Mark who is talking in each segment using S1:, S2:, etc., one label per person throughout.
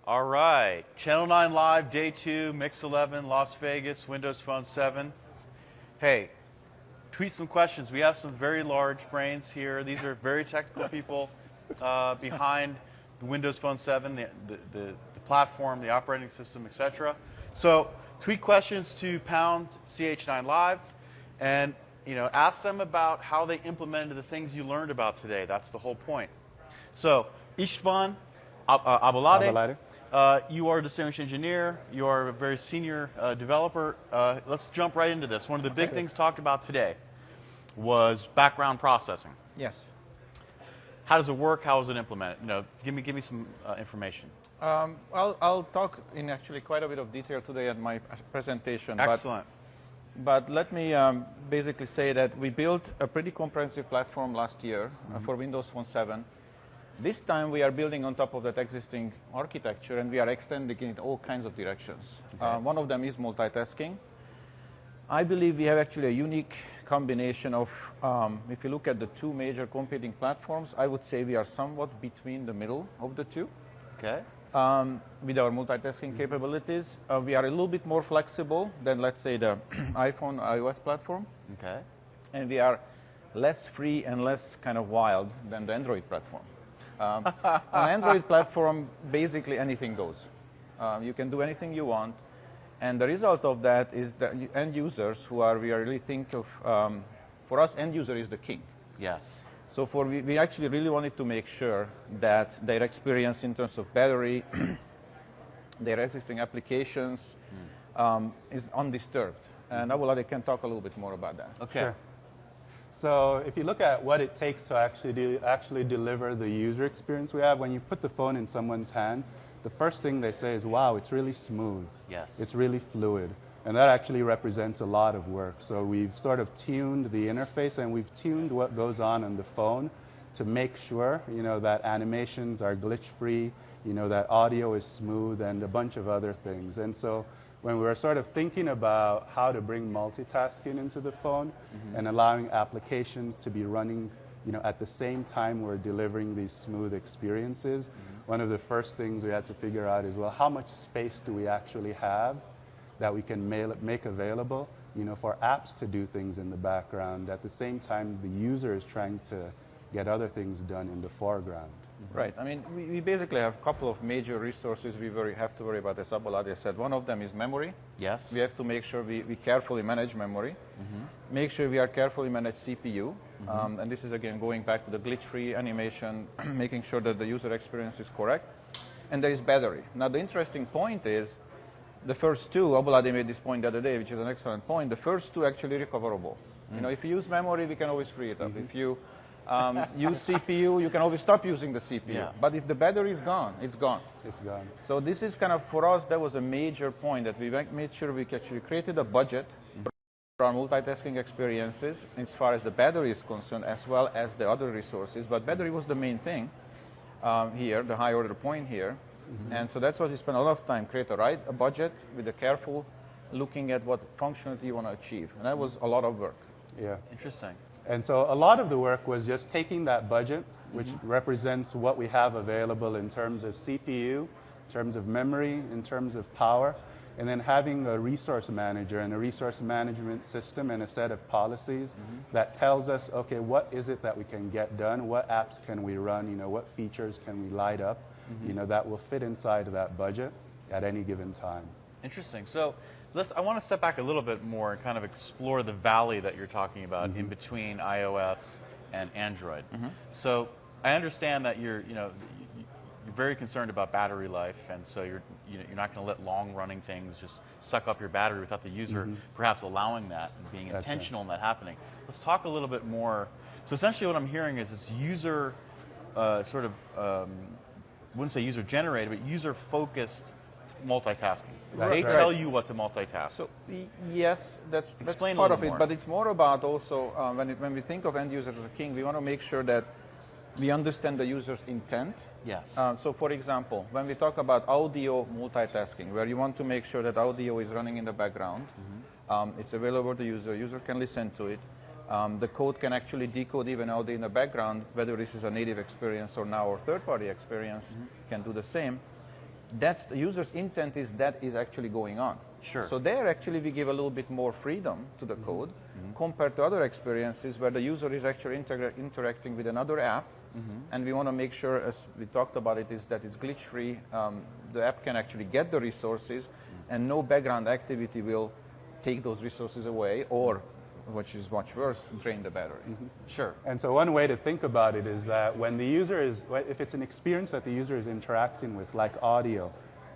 S1: All right, Channel 9 Live, Day 2, MIX11, Las Vegas, Windows Phone 7. Hey, tweet some questions. We have some very large brains here. These are very technical people behind the Windows Phone 7, the platform, the operating system, etc. So tweet questions to pound CH9 Live and ask them about how they implemented the things you learned about today. That's the whole point. So Istvan, Abolade. You are a distinguished engineer. You are a very senior developer. Let's jump right into this. One of the big things talked about today was background processing.
S2: Yes.
S1: How does it work? How is it implemented? Give me some information.
S2: I'll talk in actually quite a bit of detail today at my presentation.
S1: Excellent.
S2: But let me basically say that we built a pretty comprehensive platform last year for Windows Phone 7. This time we are building on top of that existing architecture, and we are extending it in all kinds of directions. Okay. One of them is multitasking. I believe we have actually a unique combination of, if you look at the two major competing platforms, I would say we are somewhat between the middle of the two.
S1: Okay.
S2: With our multitasking capabilities. We are a little bit more flexible than, let's say, the iPhone, iOS platform.
S1: Okay.
S2: And we are less free and less kind of wild than the Android platform. On Android platform, basically anything goes. You can do anything you want. And the result of that is that end users we really think of, for us, end user is the king.
S1: Yes.
S2: So we actually really wanted to make sure that their experience in terms of battery, their existing applications is undisturbed. And Abolade can talk a little bit more about that.
S1: Okay.
S3: Sure. So if you look at what it takes to actually deliver the user experience we have, when you put the phone in someone's hand, the first thing they say is, wow, it's really smooth.
S1: Yes.
S3: It's really fluid. And that actually represents a lot of work. So we've sort of tuned the interface, and we've tuned what goes on the phone to make sure, that animations are glitch-free, that audio is smooth, and a bunch of other things. And so when we were sort of thinking about how to bring multitasking into the phone and allowing applications to be running, at the same time we're delivering these smooth experiences, one of the first things we had to figure out is, well, how much space do we actually have that we can make available, for apps to do things in the background. At the same time, the user is trying to get other things done in the foreground.
S2: Right. I mean, we basically have a couple of major resources we have to worry about, as Abolade said. One of them is memory.
S1: Yes.
S2: We have to make sure we carefully manage memory. Make sure we are carefully manage CPU. And this is, again, going back to the glitch-free animation, making sure that the user experience is correct. And there is battery. Now, the interesting point is, the first two, Abolade made this point the other day, which is an excellent point. The first two actually recoverable. If you use memory, we can always free it up. If you use CPU, you can always stop using the CPU.
S1: Yeah.
S2: But if the battery is gone, it's gone.
S3: It's gone.
S2: So this is kind of, for us, that was a major point, that we made sure we actually created a budget for our multitasking experiences as far as the battery is concerned, as well as the other resources. But battery was the main thing here, the high order point here. And so that's what we spent a lot of time, create a budget with a careful looking at what functionality you want to achieve. And that was a lot of work.
S3: Yeah.
S1: Interesting.
S3: And so a lot of the work was just taking that budget, which represents what we have available in terms of CPU, in terms of memory, in terms of power, and then having a resource manager and a resource management system and a set of policies that tells us, okay, what is it that we can get done? What apps can we run? What features can we light up? That will fit inside of that budget at any given time.
S1: Interesting. So I want to step back a little bit more and kind of explore the valley that you're talking about in between iOS and Android. So I understand that you're very concerned about battery life, and so you're not going to let long-running things just suck up your battery without the user perhaps allowing that and being intentional in that happening. Let's talk a little bit more. So essentially what I'm hearing is this user I wouldn't say user-generated, but user-focused multitasking. They tell you what to multitask.
S2: So yes, that's
S1: Explain
S2: part
S1: a
S2: of
S1: little
S2: it,
S1: more.
S2: but it's more about also, when we think of end users as a king, we want to make sure that we understand the user's intent.
S1: Yes.
S2: So for example, when we talk about audio multitasking, where you want to make sure that audio is running in the background, it's available to the user can listen to it. The code can actually decode even audio in the background, whether this is a native experience or now or third-party experience can do the same. that's the user's intent is that is actually going on.
S1: Sure.
S2: So there actually we give a little bit more freedom to the code compared to other experiences where the user is actually interacting with another app, and we want to make sure, as we talked about it, is that it's glitch free. The app can actually get the resources, and no background activity will take those resources away, or, which is much worse, drain the battery.
S1: Sure.
S3: And so one way to think about it is that when the user is, if it's an experience that the user is interacting with, like audio,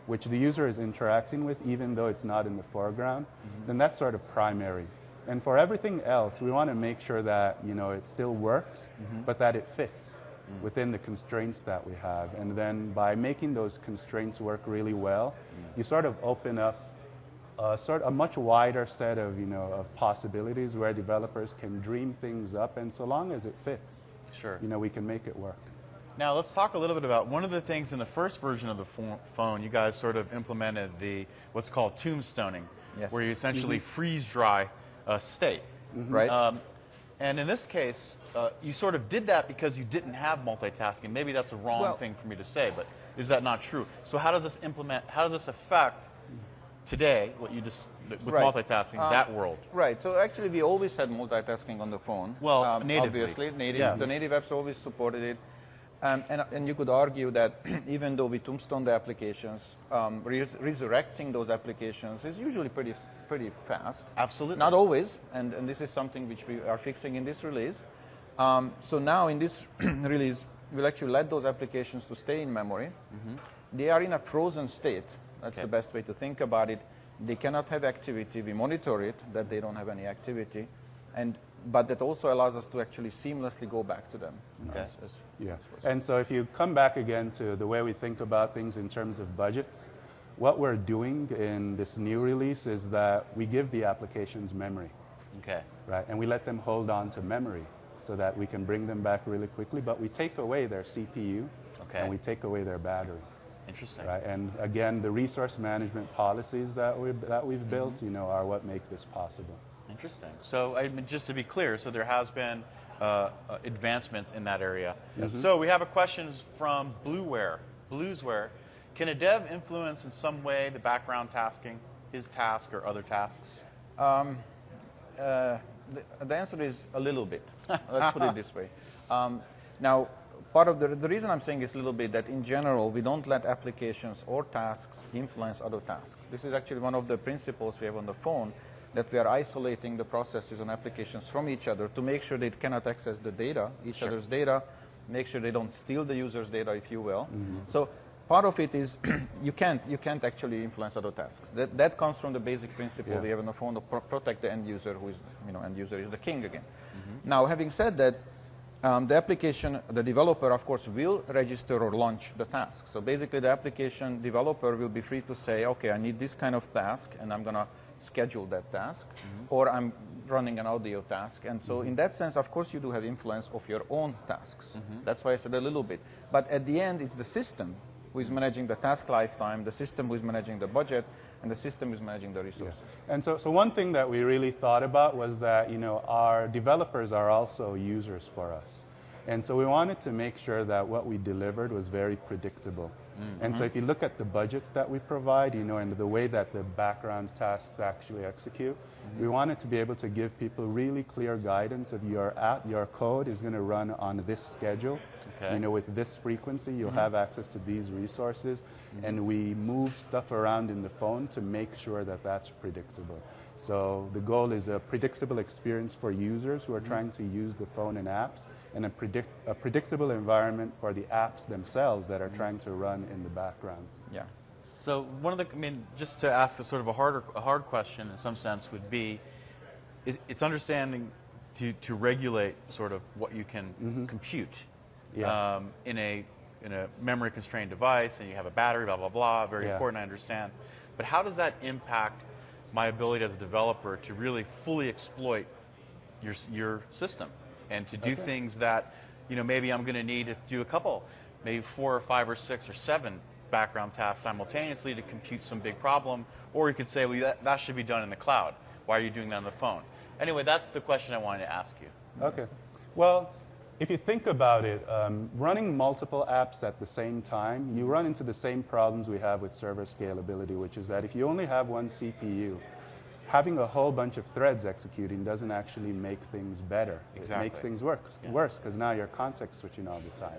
S3: which the user is interacting with even though it's not in the foreground, then that's sort of primary. And for everything else, we want to make sure that it still works, but that it fits within the constraints that we have. And then by making those constraints work really well, you sort of open up a much wider set of of possibilities where developers can dream things up, and so long as it fits,
S1: Sure.
S3: we can make it work.
S1: Now let's talk a little bit about one of the things in the first version of the phone. You guys sort of implemented what's called tombstoning,
S2: Yes.
S1: where you essentially freeze dry a state.
S2: Right?
S1: And in this case, you sort of did that because you didn't have multitasking. Maybe that's a wrong thing for me to say, but is that not true? So how does this affect today, what you just, with multitasking, that world?
S2: Right. So actually, we always had multitasking on the phone.
S1: Well, natively.
S2: Obviously,
S1: Yes.
S2: The native apps always supported it. And you could argue that even though we tombstone the applications, resurrecting those applications is usually pretty fast.
S1: Absolutely.
S2: Not always, and this is something which we are fixing in this release. So now in this release, we'll actually let those applications to stay in memory. They are in a frozen state. That's the best way to think about it. They cannot have activity. We monitor it, that they don't have any activity. But that also allows us to actually seamlessly go back to them.
S1: Okay.
S3: Yeah. And so if you come back again to the way we think about things in terms of budgets, what we're doing in this new release is that we give the applications memory.
S1: Okay.
S3: Right? And we let them hold on to memory so that we can bring them back really quickly, but we take away their CPU and we take away their battery.
S1: Interesting.
S3: Right? And again, the resource management policies that we've built, are what make this possible.
S1: Interesting. So just to be clear, so there has been advancements in that area. So we have a question from Bluesware. Can a dev influence in some way the background tasking, his task or other tasks?
S2: The answer is a little bit. Let's put it this way. Now, part of the reason I'm saying is a little bit that in general, we don't let applications or tasks influence other tasks. This is actually one of the principles we have on the phone, that we are isolating the processes on applications from each other to make sure they cannot access the data, each other's data, make sure they don't steal the user's data, if you will. So part of it is you can't actually influence other tasks. That comes from the basic principle we have on the phone to protect the end user, who is, end user is the king again. Now, having said that, the application, the developer, of course, will register or launch the task. So basically, the application developer will be free to say, okay, I need this kind of task, and I'm going to schedule that task, or I'm running an audio task. And so in that sense, of course, you do have influence of your own tasks. That's why I said a little bit. But at the end, it's the system who is managing the task lifetime, the system who is managing the budget, and the system is managing the resources.
S3: And so one thing that we really thought about was that, our developers are also users for us. And so we wanted to make sure that what we delivered was very predictable. And so if you look at the budgets that we provide, and the way that the background tasks actually execute, we wanted to be able to give people really clear guidance of your code is going to run on this schedule. With this frequency, you'll have access to these resources. And we move stuff around in the phone to make sure that that's predictable. So the goal is a predictable experience for users who are trying to use the phone and apps, and a predictable environment for the apps themselves that are trying to run in the background.
S2: Yeah.
S1: So just to ask a sort of a hard question in some sense would be, it's understanding to regulate sort of what you can compute in a memory constrained device, and you have a battery, blah, blah, blah, very important, I understand. But how does that impact my ability as a developer to really fully exploit your system? And to do things that, maybe I'm going to need to do a couple, maybe 4 or 5 or 6 or 7 background tasks simultaneously to compute some big problem. Or you could say, well, that should be done in the cloud. Why are you doing that on the phone? Anyway, that's the question I wanted to ask you.
S3: Okay. Well, if you think about it, running multiple apps at the same time, you run into the same problems we have with server scalability, which is that if you only have one CPU, having a whole bunch of threads executing doesn't actually make things better.
S1: Exactly.
S3: It makes things worse because now you're context switching all the time.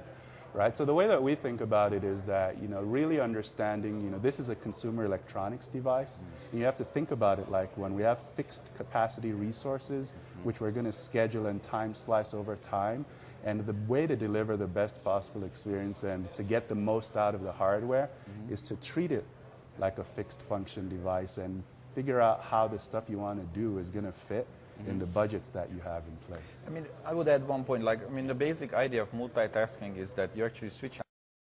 S3: Right? So the way that we think about it is that, really understanding, this is a consumer electronics device. And you have to think about it like when we have fixed capacity resources, which we're going to schedule and time slice over time. And the way to deliver the best possible experience and to get the most out of the hardware is to treat it like a fixed function device and figure out how the stuff you want to do is going to fit in the budgets that you have in place.
S2: I mean, I would add one point. The basic idea of multitasking is that you actually switch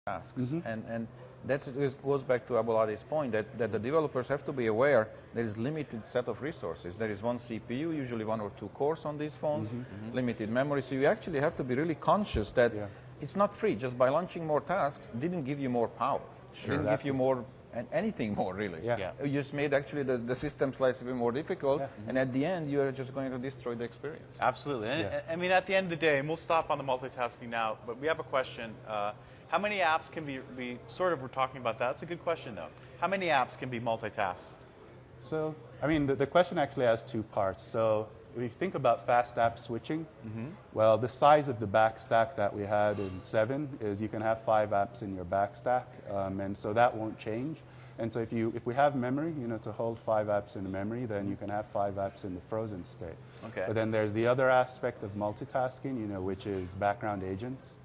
S2: tasks, and that goes back to Abolade's point that the developers have to be aware there is limited set of resources. There is one CPU, usually one or two cores on these phones, limited memory. So you actually have to be really conscious that it's not free. Just by launching more tasks didn't give you more power. Didn't give you more. And anything more, really. You just made actually the system slice even more difficult, and at the end, you are just going to destroy the experience.
S1: Absolutely. And I mean, at the end of the day, and we'll stop on the multitasking now, but we have a question. How many apps can be we're talking about that. That's a good question, though. How many apps can be multitasked?
S3: So, I mean, the question actually has two parts. So, if you think about fast app switching, well, the size of the back stack that we had in 7 is you can have 5 apps in your back stack, and so that won't change. And so if we have memory, to hold 5 apps in memory, then you can have 5 apps in the frozen state.
S1: Okay.
S3: But then there's the other aspect of multitasking, which is background agents.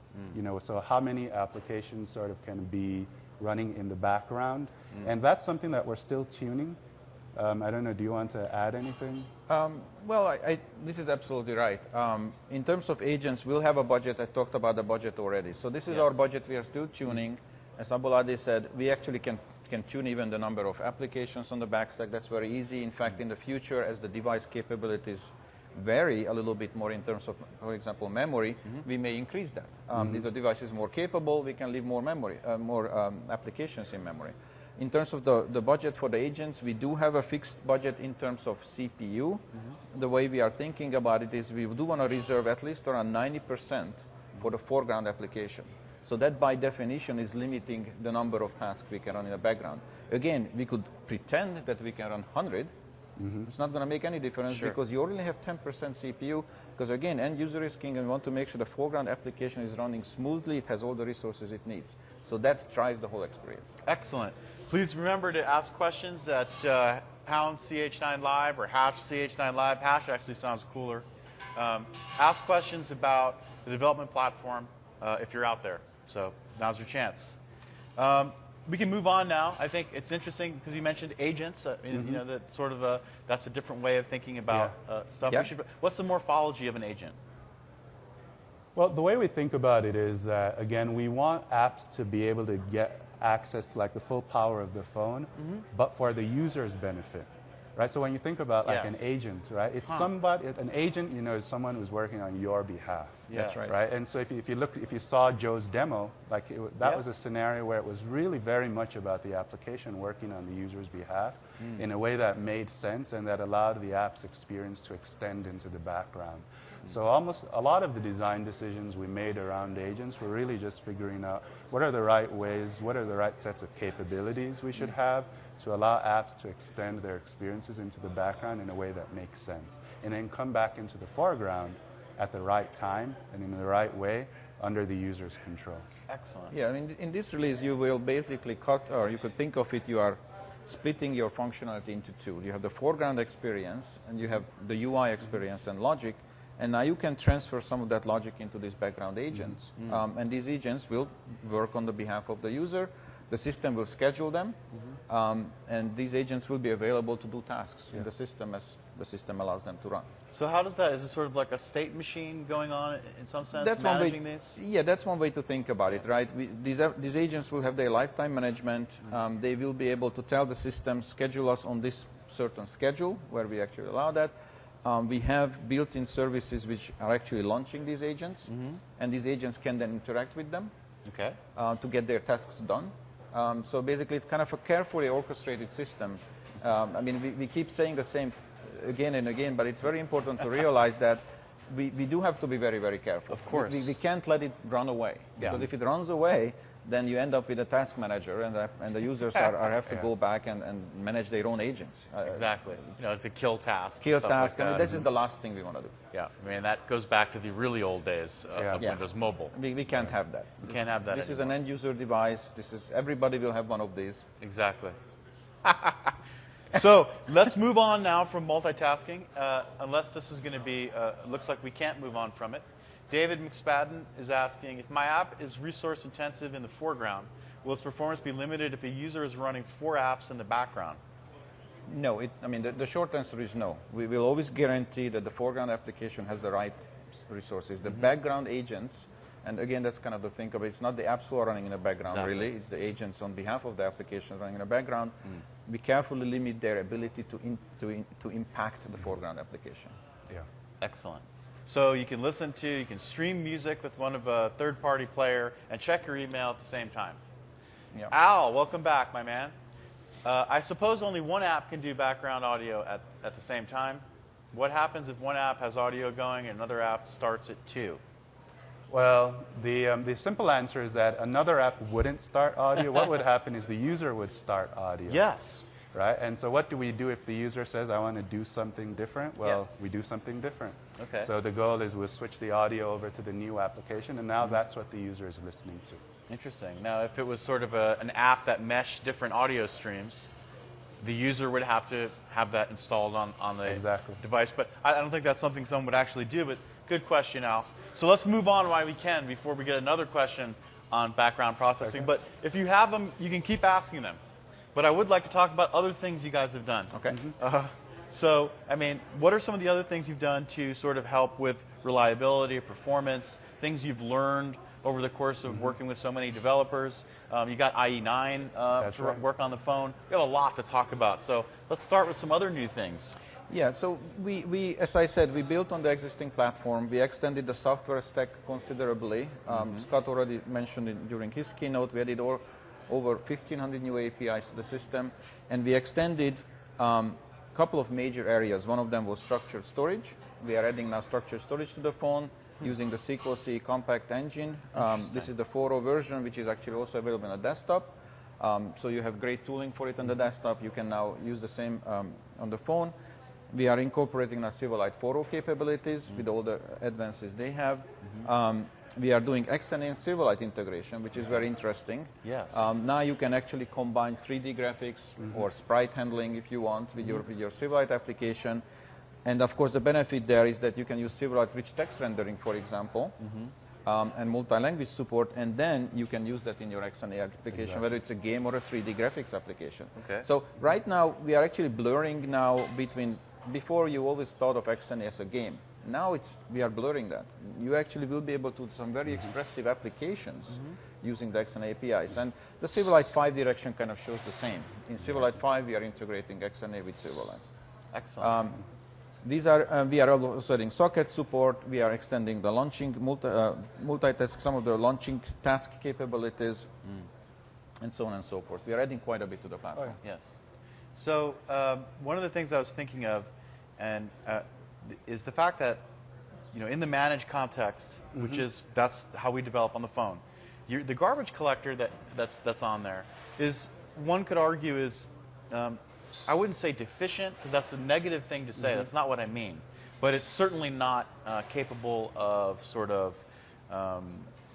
S3: So how many applications sort of can be running in the background, and that's something that we're still tuning. I don't know, do you want to add anything?
S2: Well, this is absolutely right. In terms of agents, we'll have a budget. I talked about the budget already. So this is our budget. We are still tuning. As Abolade said, we actually can tune even the number of applications on the backstack. That's very easy. In fact, in the future, as the device capabilities vary a little bit more in terms of, for example, memory, we may increase that. If the device is more capable, we can leave more memory, more applications in memory. In terms of the budget for the agents, we do have a fixed budget in terms of CPU. The way we are thinking about it is we do want to reserve at least around 90% for the foreground application. So that by definition is limiting the number of tasks we can run in the background. Again, we could pretend that we can run 100. It's not going to make any difference because you only have 10% CPU. Because again, end user is king and we want to make sure the foreground application is running smoothly. It has all the resources it needs. So that drives the whole experience.
S1: Excellent. Please remember to ask questions at pound #CH9 Live or #CH9 Live. Hash actually sounds cooler. Ask questions about the development platform if you're out there. So now's your chance. We can move on now. I think it's interesting because you mentioned agents. That sort of that's a different way of thinking about stuff. What's the morphology of an agent?
S3: Well, the way we think about it is that, again, we want apps to be able to get access to like the full power of the phone, but for the user's benefit. Right? So when you think about like an agent, right? It's an agent, is someone who's working on your behalf.
S1: That's right.
S3: Right? And so if you saw Joe's demo, like that was a scenario where it was really very much about the application working on the user's behalf in a way that made sense and that allowed the app's experience to extend into the background. So almost a lot of the design decisions we made around agents were really just figuring out what are the right ways, what are the right sets of capabilities we should have to allow apps to extend their experiences into the background in a way that makes sense. And then come back into the foreground at the right time and in the right way under the user's control.
S1: Excellent.
S2: Yeah, I mean, in this release, you will basically cut, or you could think of it, you are splitting your functionality into two. You have the foreground experience, and you have the UI experience and logic. And now you can transfer some of that logic into these background agents. And these agents will work on the behalf of the user. The system will schedule them. And these agents will be available to do tasks in the system as the system allows them to run.
S1: So how does that, is it sort of like a state machine going on in some sense, managing these?
S2: Yeah, that's one way to think about it, right? These agents will have their lifetime management. They will be able to tell the system, schedule us on this certain schedule, where we actually allow that. We have built-in services which are actually launching these agents, and these agents can then interact with them to get their tasks done. So basically, it's kind of a carefully orchestrated system. I mean, we keep saying the same again and again, but it's very important to realize that we do have to be very, very careful.
S1: Of course.
S2: We can't let it run away.
S1: Yeah.
S2: Because if it runs away, then you end up with a task manager, and the users have to go back and manage their own agents.
S1: Exactly. You know, to kill tasks.
S2: Kill
S1: stuff
S2: tasks.
S1: Like
S2: I mean,
S1: that.
S2: this is the last thing we want to do.
S1: Yeah, I mean, that goes back to the really old days of Windows Mobile.
S2: We can't have that.
S1: You can't have that
S2: This is
S1: anymore.
S2: an end-user device. Everybody will have one of these.
S1: Exactly. So let's move on now from multitasking, unless this is going to be, looks like we can't move on from it. David McSpadden is asking, if my app is resource intensive in the foreground, will its performance be limited if a user is running 4 apps in the background?
S2: No, the short answer is no. We will always guarantee that the foreground application has the right resources. The background agents, and again, that's kind of the thing of it. It's not the apps who are running in the background, really. It's the agents on behalf of the applications running in the background. We carefully limit their ability to impact the foreground application.
S3: Yeah.
S1: Excellent. So you can stream music with one of a third-party player and check your email at the same time.
S2: Yeah.
S1: Al, welcome back, my man. I suppose only one app can do background audio at the same time. What happens if one app has audio going and another app starts it too?
S3: Well, the simple answer is that another app wouldn't start audio. What would happen is the user would start audio.
S1: Yes.
S3: Right? And so what do we do if the user says, I want to do something different? Well, we do something different.
S1: Okay.
S3: So the goal is we'll switch the audio over to the new application, and now that's what the user is listening to.
S1: Interesting. Now, if it was sort of an app that meshed different audio streams, the user would have to have that installed on the device. But I don't think that's something someone would actually do, but good question, Al. So let's move on while we can before we get another question on background processing. Okay. But if you have them, you can keep asking them. But I would like to talk about other things you guys have done.
S2: Okay.
S1: So, I mean, what are some of the other things you've done to sort of help with reliability, performance, things you've learned over the course of working with so many developers? You got IE9 to work on the phone. We have a lot to talk about. So let's start with some other new things.
S2: Yeah, so we as I said, we built on the existing platform. We extended the software stack considerably. Scott already mentioned it during his keynote. We added over 1,500 new APIs to the system, and we extended a couple of major areas. One of them was structured storage. We are adding now structured storage to the phone using the SQL C compact engine. This is the 4.0 version, which is actually also available on a desktop. So you have great tooling for it on the desktop. You can now use the same on the phone. We are incorporating our Silverlight 4.0 capabilities with all the advances they have. We are doing XNA and Silverlight integration, which is very interesting.
S1: Yes.
S2: Now you can actually combine 3D graphics or sprite handling if you want with your Silverlight application. And of course, the benefit there is that you can use Silverlight rich text rendering, for example, and multi-language support, and then you can use that in your XNA application, whether it's a game or a 3D graphics application.
S1: Okay.
S2: So right now, we are actually blurring now between, before you always thought of XNA as a game. Now we are blurring that. You actually will be able to do some very expressive applications using the XNA APIs. And the Silverlight 5 direction kind of shows the same. In Silverlight 5, we are integrating XNA with Silverlight.
S1: Excellent.
S2: We are also adding socket support. We are extending the launching multitask, some of the launching task capabilities, and so on and so forth. We are adding quite a bit to the platform.
S1: Yes. So one of the things I was thinking of, and is the fact that, in the managed context, which that's how we develop on the phone, the garbage collector that's on there is, one could argue, is I wouldn't say deficient, because that's a negative thing to say. That's not what I mean. But it's certainly not capable of sort of,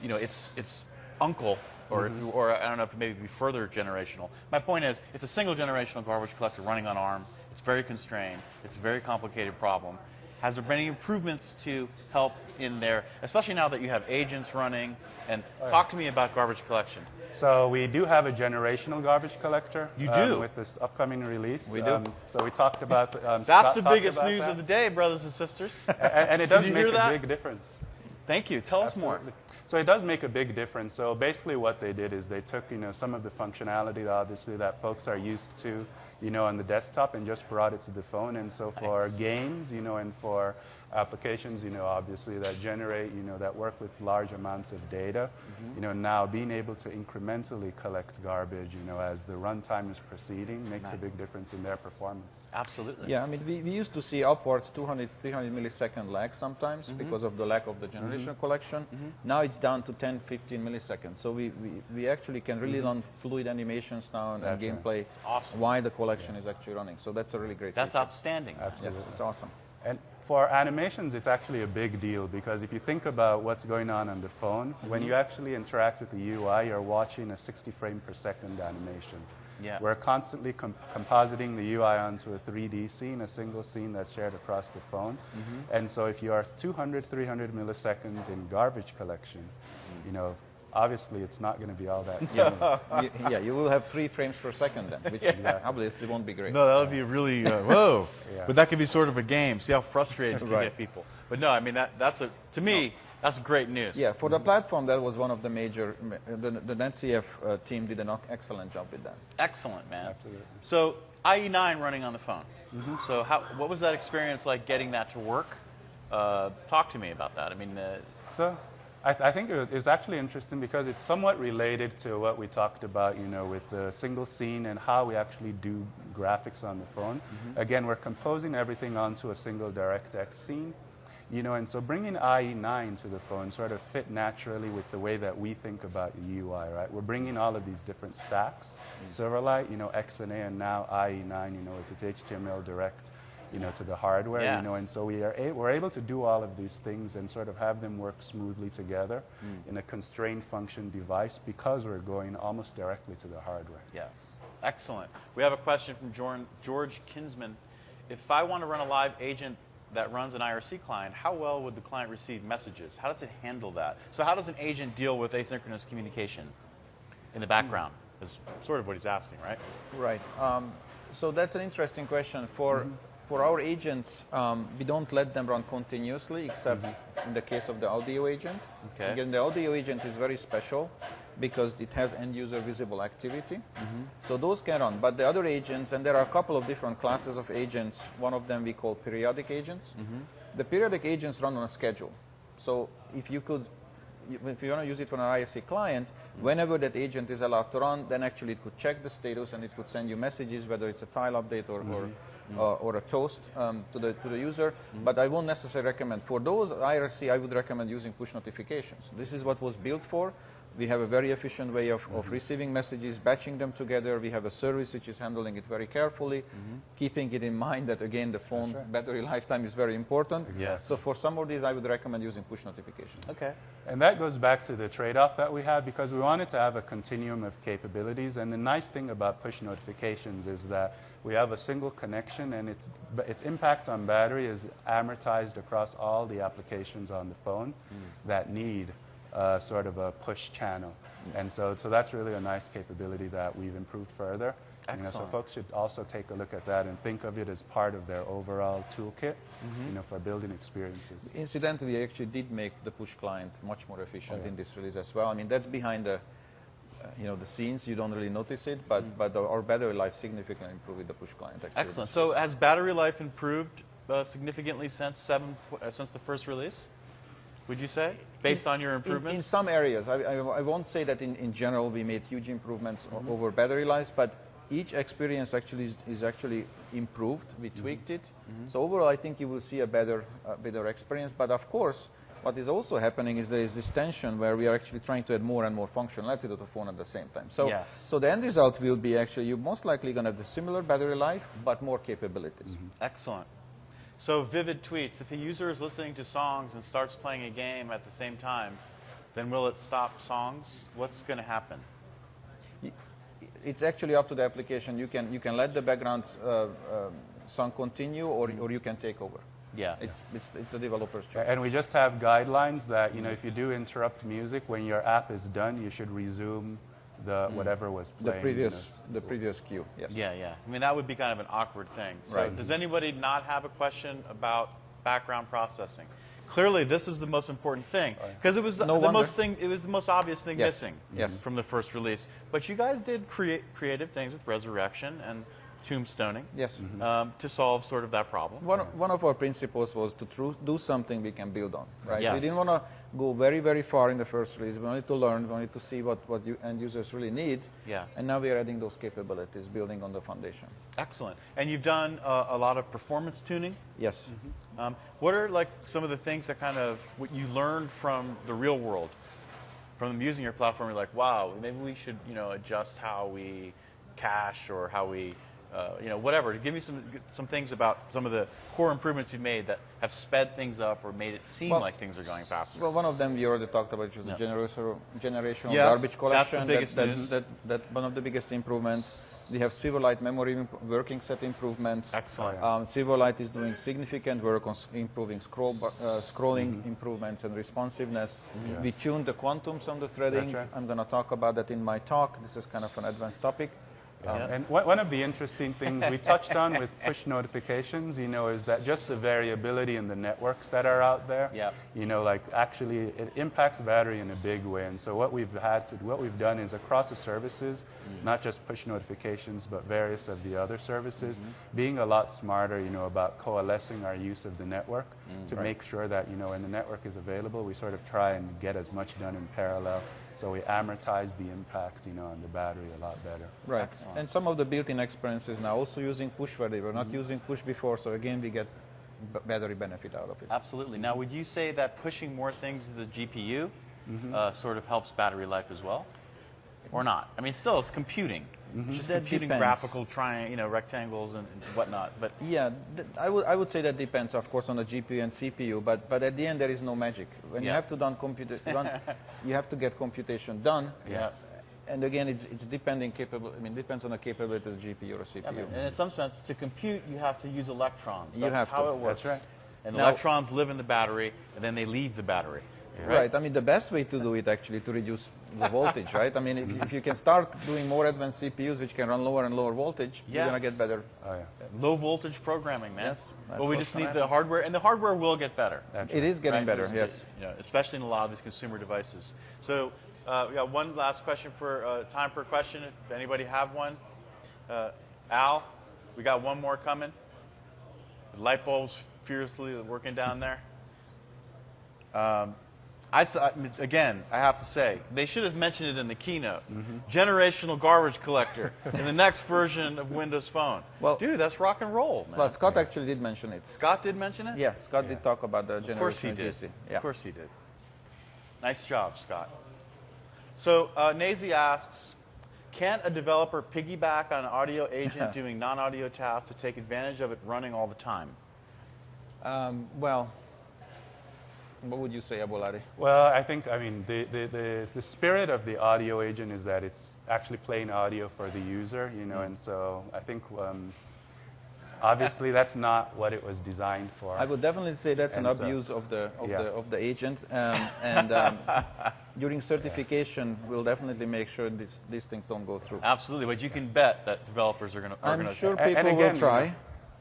S1: its uncle, or I don't know if it may be further generational. My point is, it's a single generational garbage collector running on ARM. It's very constrained. It's a very complicated problem. Has there been any improvements to help in there, especially now that you have agents running? And talk to me about garbage collection.
S3: So we do have a generational garbage collector.
S1: You do?
S3: With this upcoming release.
S2: We do.
S3: So we talked about...
S1: That's the biggest news of the day, brothers and sisters.
S3: And it does
S1: Did you
S3: make
S1: hear that?
S3: a big difference.
S1: Thank you. Tell us more.
S3: So it does make a big difference. So basically what they did is they took, some of the functionality, obviously, that folks are used to, on the desktop, and just brought it to the phone. And so for games, and for applications, obviously that generate, that work with large amounts of data, now being able to incrementally collect garbage, as the runtime is proceeding makes a big difference in their performance.
S1: Absolutely.
S2: Yeah, I mean, we used to see upwards 200, 300 millisecond lag sometimes because of the lack of the generational collection. Now it's down to 10, 15 milliseconds. So we actually can really run fluid animations now and gameplay
S1: awesome.
S2: while the collection is actually running. So that's a really great
S1: That's
S2: feature.
S1: outstanding.
S3: Absolutely.
S2: Yes, it's awesome.
S3: And for animations, it's actually a big deal because if you think about what's going on the phone, when you actually interact with the UI, you're watching a 60 frame per second animation.
S1: Yeah.
S3: We're constantly compositing the UI onto a 3D scene, a single scene that's shared across the phone. And so if you are 200, 300 milliseconds in garbage collection, obviously it's not going to be all that smooth.
S2: You will have 3 frames per second then, which obviously won't be great.
S1: No, that'll be really, whoa.
S3: Yeah.
S1: But that could be sort of a game. See how frustrated you can
S2: Right.
S1: get people. But no, I mean, to me, that's great news.
S2: Yeah, for the platform, that was one of the major, the NetCF team did an excellent job with that.
S1: Excellent, man.
S3: Absolutely.
S1: So IE9 running on the phone. So what was that experience like getting that to work? Talk to me about that. I mean,
S3: So I think it was actually interesting because it's somewhat related to what we talked about, with the single scene and how we actually do graphics on the phone. Again, we're composing everything onto a single DirectX scene, and so bringing IE9 to the phone sort of fit naturally with the way that we think about the UI, right? We're bringing all of these different stacks, Silverlight, XNA, and now IE9, with the HTML direct, to the hardware,
S1: Yes.
S3: and so we're able to do all of these things and sort of have them work smoothly together in a constrained function device because we're going almost directly to the hardware.
S1: yes. Excellent. We have a question from George Kinsman. If I want to run a live agent that runs an IRC client, how well would the client receive messages? How does it handle that? So how does an agent deal with asynchronous communication in the background? Is sort of what he's asking, right?
S2: Right. So that's an interesting question. For our agents, we don't let them run continuously, except in the case of the audio agent.
S1: Okay.
S2: Again, the audio agent is very special because it has end-user visible activity. So those can run. But the other agents, and there are a couple of different classes of agents. One of them we call periodic agents. The periodic agents run on a schedule. So if you want to use it for an IRC client, whenever that agent is allowed to run, then actually it could check the status and it could send you messages, whether it's a tile update or a toast to the user. But I won't necessarily recommend. For those IRC, I would recommend using push notifications. This is what was built for. We have a very efficient way of receiving messages, batching them together. We have a service which is handling it very carefully, keeping it in mind that, again, the phone battery lifetime is very important.
S1: Yes.
S2: So for some of these, I would recommend using push notifications.
S1: Okay.
S3: And that goes back to the trade-off that we had because we wanted to have a continuum of capabilities. And the nice thing about push notifications is that we have a single connection and its impact on battery is amortized across all the applications on the phone that need sort of a push channel. And so that's really a nice capability that we've improved further. So folks should also take a look at that and think of it as part of their overall toolkit for building experiences.
S2: Incidentally, we actually did make the push client much more efficient in this release as well. I mean, that's behind the scenes. You don't really notice it, but our battery life significantly improved with the push client. Actually.
S1: Excellent. So has battery life improved significantly since the first release? Would you say, based on your improvements?
S2: In some areas. I won't say that in general we made huge improvements over battery life, but each experience actually is actually improved. We tweaked it. So overall, I think you will see a better experience. But of course, what is also happening is there is this tension where we are actually trying to add more and more functionality to the phone at the same time. So, so the end result will be actually you're most likely going to have the similar battery life, but more capabilities.
S1: Excellent. So Vivid tweets, if a user is listening to songs and starts playing a game at the same time, then will it stop songs? What's going to happen?
S2: It's actually up to the application. You can let the background song continue, or you can take over.
S1: Yeah.
S2: It's the developer's choice.
S3: And we just have guidelines that, if you do interrupt music, when your app is done, you should resume whatever was playing.
S2: The previous cue, yes.
S1: Yeah. I mean, that would be kind of an awkward thing. So
S2: Right.
S1: Does anybody not have a question about background processing? Clearly, this is the most important thing because it was the most obvious thing missing
S2: Yes.
S1: from the first release. But you guys did creative things with Resurrection and tombstoning
S2: Yes.
S1: to solve sort of that problem.
S2: One of our principles was to do something we can build on, right?
S1: Yes.
S2: We didn't want to go very, very far in the first release. We wanted to learn, we wanted to see what end users really need.
S1: Yeah.
S2: And now we are adding those capabilities, building on the foundation.
S1: Excellent. And you've done a lot of performance tuning.
S2: Yes.
S1: What are like some of the things that kind of what you learned from the real world, from them using your platform? You're like, wow, maybe we should adjust how we cache or how we whatever. Give me some things about some of the core improvements you've made that have sped things up or made it seem like things are going faster.
S2: Well, one of them we already talked about, which was the generational
S1: Yes,
S2: garbage collection.
S1: that's the biggest news.
S2: That one of the biggest improvements. We have Silverlight memory working set improvements.
S1: Excellent.
S2: Silverlight is doing significant work on improving scrolling improvements and responsiveness. We tuned the quantums on the threading.
S3: That's right.
S2: I'm going to talk about that in my talk. This is kind of an advanced topic.
S3: And one of the interesting things we touched on with push notifications, is that just the variability in the networks that are out there, actually it impacts battery in a big way. And so what we've done is across the services, not just push notifications, but various of the other services, being a lot smarter, about coalescing our use of the network to make sure that, when the network is available, we sort of try and get as much done in parallel. So we amortize the impact, on the battery a lot better.
S2: Right.
S1: Excellent.
S2: And some of the built-in experiences now also using push where they were not using push before. So again, we get battery benefit out of it.
S1: Absolutely. Now, would you say that pushing more things to the GPU sort of helps battery life as well, or not? I mean, still, it's computing. It's just
S2: That
S1: computing
S2: depends.
S1: graphical rectangles and whatnot. But
S2: Yeah, I would say that depends, of course, on the GPU and CPU. But at the end, there is no magic. When you have to you have to get computation done.
S1: yeah.
S2: And again, it's depending depends on the capability of the GPU or CPU.
S1: And in some sense, to compute, you have to use electrons.
S2: You
S1: That's
S2: have
S1: how
S2: to.
S1: it works.
S3: That's right.
S1: And
S2: Now-
S1: electrons live in the battery, and then they leave the battery.
S2: Right. I mean, the best way to do it actually to reduce the voltage, right? I mean, if you can start doing more advanced CPUs which can run lower and lower voltage, you're going to
S1: Yes.
S2: get better.
S3: Oh, yeah.
S1: Low voltage programming, man.
S2: Yes, that's
S1: But we
S2: what's
S1: just
S2: gonna
S1: need the hardware, and the hardware will get better.
S2: It is getting
S1: right?
S2: better,
S1: There's-
S2: yes.
S1: Especially in a lot of these consumer devices. So we got one last question for time per question. If anybody have one, Al, we got one more coming. The light bulbs furiously working down there. Again, I have to say, they should have mentioned it in the keynote. Generational garbage collector in the next version of Windows Phone.
S2: Well-
S1: dude, that's rock and roll, man.
S2: Well, Scott actually did mention it.
S1: Scott did mention it?
S2: Yeah, Scott did talk about the
S1: Of course he
S2: generational
S1: did.
S2: GC. Yeah.
S1: Of course he did. Nice job, Scott. So Nazi asks, can a developer piggyback on an audio agent doing non-audio tasks to take advantage of it running all the time?
S2: Well, what would you say, Abolade?
S3: Well, the spirit of the audio agent is that it's actually playing audio for the user, and so I think obviously that's not what it was designed for.
S2: I would definitely say that's an
S3: And so-
S2: abuse of the agent, during certification, we'll definitely make sure these things don't go through.
S1: Absolutely, but you can bet that developers are going to.
S2: I'm sure
S3: And
S2: people
S3: again,
S2: will try.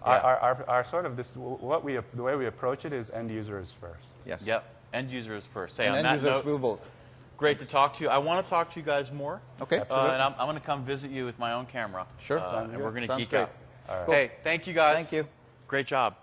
S3: Our sort of the way we approach it is end user is first.
S2: Yes.
S1: Yep, end user is first. Hey,
S2: And
S1: on
S2: end
S1: that
S2: users
S1: note,
S2: will vote.
S1: great to talk to you. I want to talk to you guys more.
S2: Okay.
S1: And I'm going to come visit you with my own camera.
S2: Sure.
S1: And we're going to
S2: Sounds
S1: geek
S2: great.
S1: out.
S2: Cool.
S1: Hey, thank you guys.
S2: Thank you.
S1: Great job.